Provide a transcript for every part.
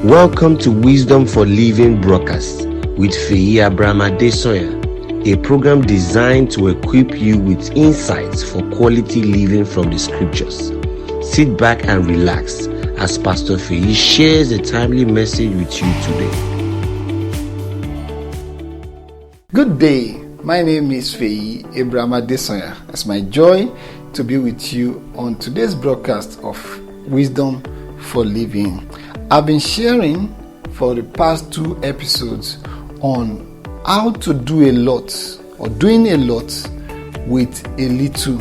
Welcome to Wisdom for Living broadcast with Feyi Adesanya, a program designed to equip you with insights for quality living from the scriptures. Sit back and relax as Pastor Feyi shares a timely message with you today. Good day. My name is Feyi Adesanya. It's my joy to be with you on today's broadcast of Wisdom for Living. I've been sharing for the past 2 episodes on how to do a lot or doing a lot with a little.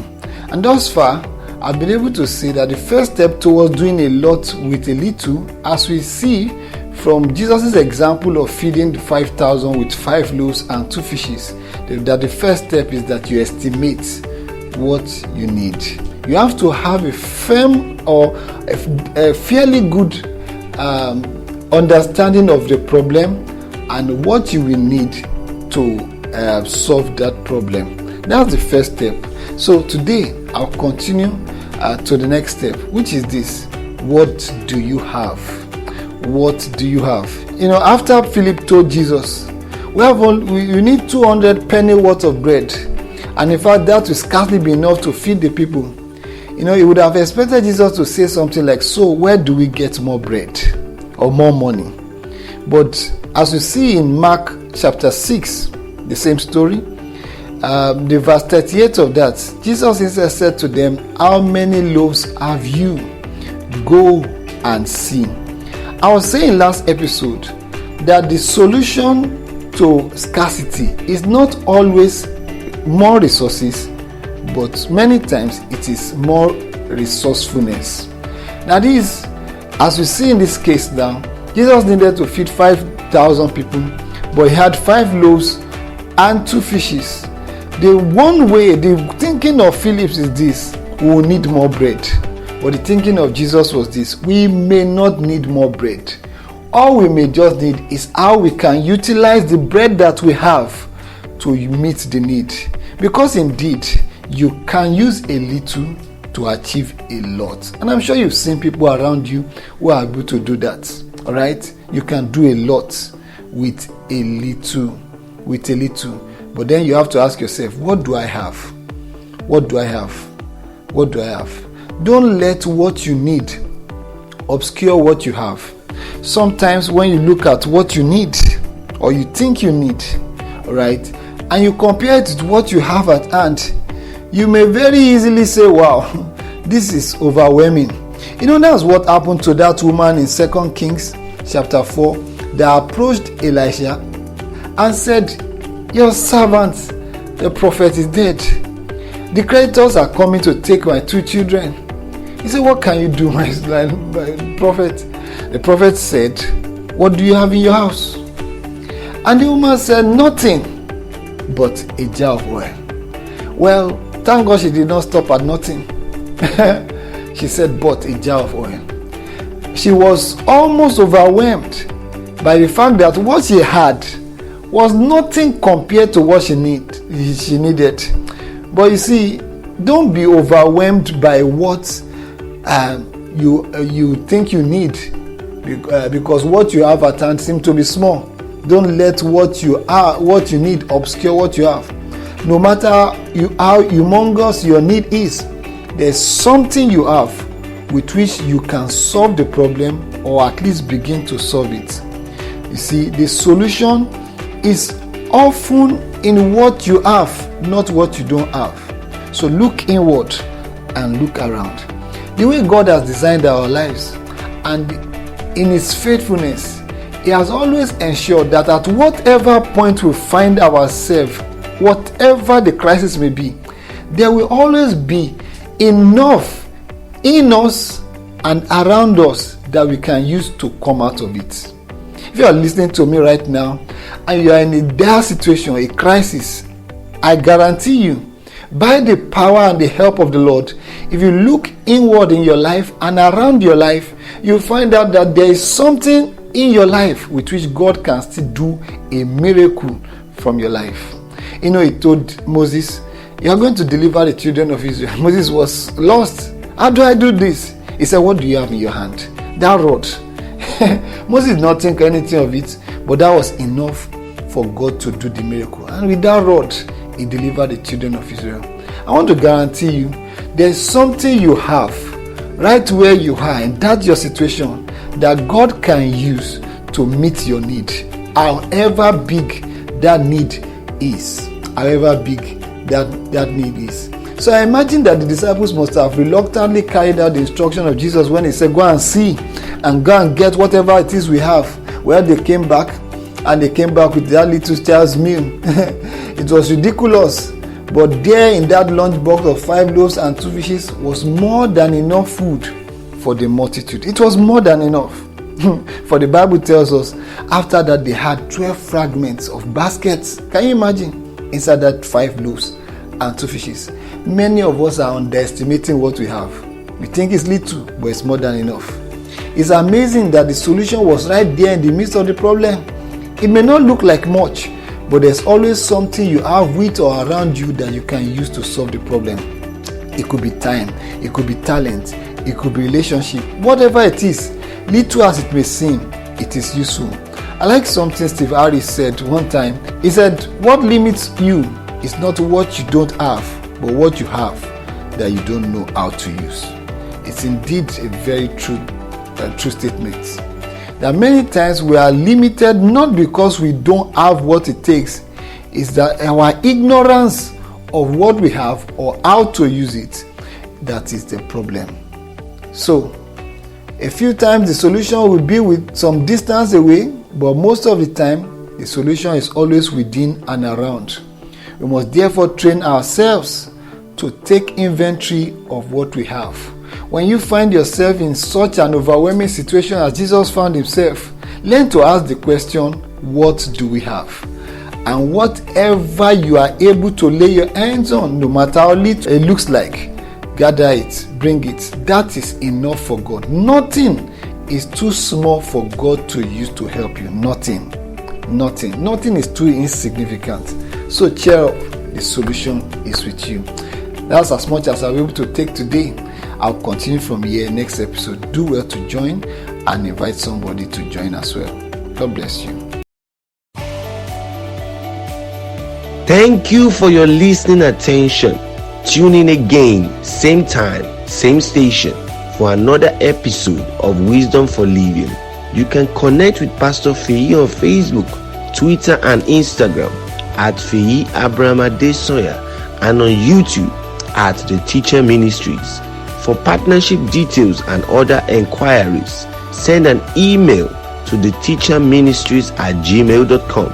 And thus far, I've been able to say that the first step towards doing a lot with a little, as we see from Jesus' example of feeding the 5,000 with 5 loaves and 2 fishes, that the first step is that you estimate what you need. You have to have a firm or a fairly good understanding of the problem and what you will need to solve that problem. That's the first step. So today I'll continue to the next step, which is this: what do you have? What do you have? After Philip told Jesus, you need 200 penny worth of bread, and in fact that will scarcely be enough to feed the people. He would have expected Jesus to say something like, so where do we get more bread or more money? But as you see in Mark chapter 6, the same story, the verse 38 of that, Jesus instead said to them, how many loaves have you? Go and see. I was saying last episode that the solution to scarcity is not always more resources, but many times it is more resourcefulness. Now this, as we see in this case now, Jesus needed to feed 5,000 people, but he had 5 loaves and 2 fishes. The thinking of Philip is this: we will need more bread. But the thinking of Jesus was this: we may not need more bread. All we may just need is how we can utilize the bread that we have to meet the need. Because indeed, you can use a little to achieve a lot. And I'm sure you've seen people around you who are able to do that. All right? You can do a lot with a little. But then you have to ask yourself, what do I have? What do I have? What do I have? Don't let what you need obscure what you have. Sometimes when you look at what you need or you think you need, all right, and you compare it to what you have at hand, you may very easily say, wow, this is overwhelming. That's what happened to that woman in 2 Kings chapter 4 that approached Elisha and said, your servant, the prophet, is dead. The creditors are coming to take my 2 children. He said, what can you do, my prophet? The prophet said, what do you have in your house? And the woman said, nothing but a jar of oil. Well, thank God she did not stop at nothing. She said, but a jar of oil. She was almost overwhelmed by the fact that what she had was nothing compared to what she needed. But you see, don't be overwhelmed by what you think you need, because what you have at hand seems to be small. Don't let what you need obscure what you have. No matter how humongous your need is, there's something you have with which you can solve the problem, or at least begin to solve it. You see, the solution is often in what you have, not what you don't have. So look inward and look around. The way God has designed our lives, and in His faithfulness, He has always ensured that at whatever point we find ourselves, whatever the crisis may be, there will always be enough in us and around us that we can use to come out of it. If you are listening to me right now and you are in a dire situation, a crisis, I guarantee you, by the power and the help of the Lord, if you look inward in your life and around your life, you'll find out that there is something in your life with which God can still do a miracle from your life. He told Moses, you are going to deliver the children of Israel. Moses was lost. How do I do this? He said, what do you have in your hand? That rod. Moses did not think anything of it, but that was enough for God to do the miracle. And with that rod, he delivered the children of Israel. I want to guarantee you, there's something you have right where you are, and that's your situation, that God can use to meet your need, however big that need is. However big that need is. So I imagine that the disciples must have reluctantly carried out the instruction of Jesus when he said, go and see and go and get whatever it is we have. Well, they came back, and they came back with that little child's meal. It was ridiculous. But there in that lunchbox of 5 loaves and 2 fishes was more than enough food for the multitude. It was more than enough. For the Bible tells us, after that they had 12 fragments of baskets. Can you imagine? Inside that 5 loaves and 2 fishes. Many of us are underestimating what we have. We think it's little, but it's more than enough. It's amazing that the solution was right there in the midst of the problem. It may not look like much, but there's always something you have with or around you that you can use to solve the problem. It could be time, it could be talent, it could be relationship, whatever it is, little as it may seem, it is useful. I like something Steve Harris said one time. He said, what limits you is not what you don't have, but what you have that you don't know how to use. It's indeed a very true statement. That many times we are limited not because we don't have what it takes, it's that our ignorance of what we have or how to use it, that is the problem. So, a few times the solution will be with some distance away, but most of the time, the solution is always within and around. We must therefore train ourselves to take inventory of what we have. When you find yourself in such an overwhelming situation as Jesus found himself, learn to ask the question, what do we have? And whatever you are able to lay your hands on, no matter how little it looks like, gather it, bring it. That is enough for God. Nothing is too small for God to use to help you. Nothing is too insignificant. So cheer up, the solution is with you. That's as much as I'm able to take today. I'll continue from here next episode. Do well to join and invite somebody to join as well. God bless you. Thank you for your listening attention. Tune in again, same time, same station, for another episode of Wisdom for Living. You can connect with Pastor Feyi on Facebook, Twitter, and Instagram at Feyi Adesanya, and on YouTube at The Teacher Ministries. For partnership details and other enquiries, send an email to theteacherministries@gmail.com,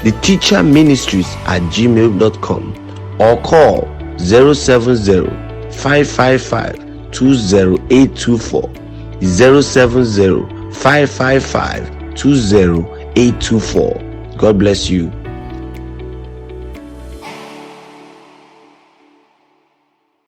theteacherministries@gmail.com, or call 070-555-20824, 070-555-20824. God bless you.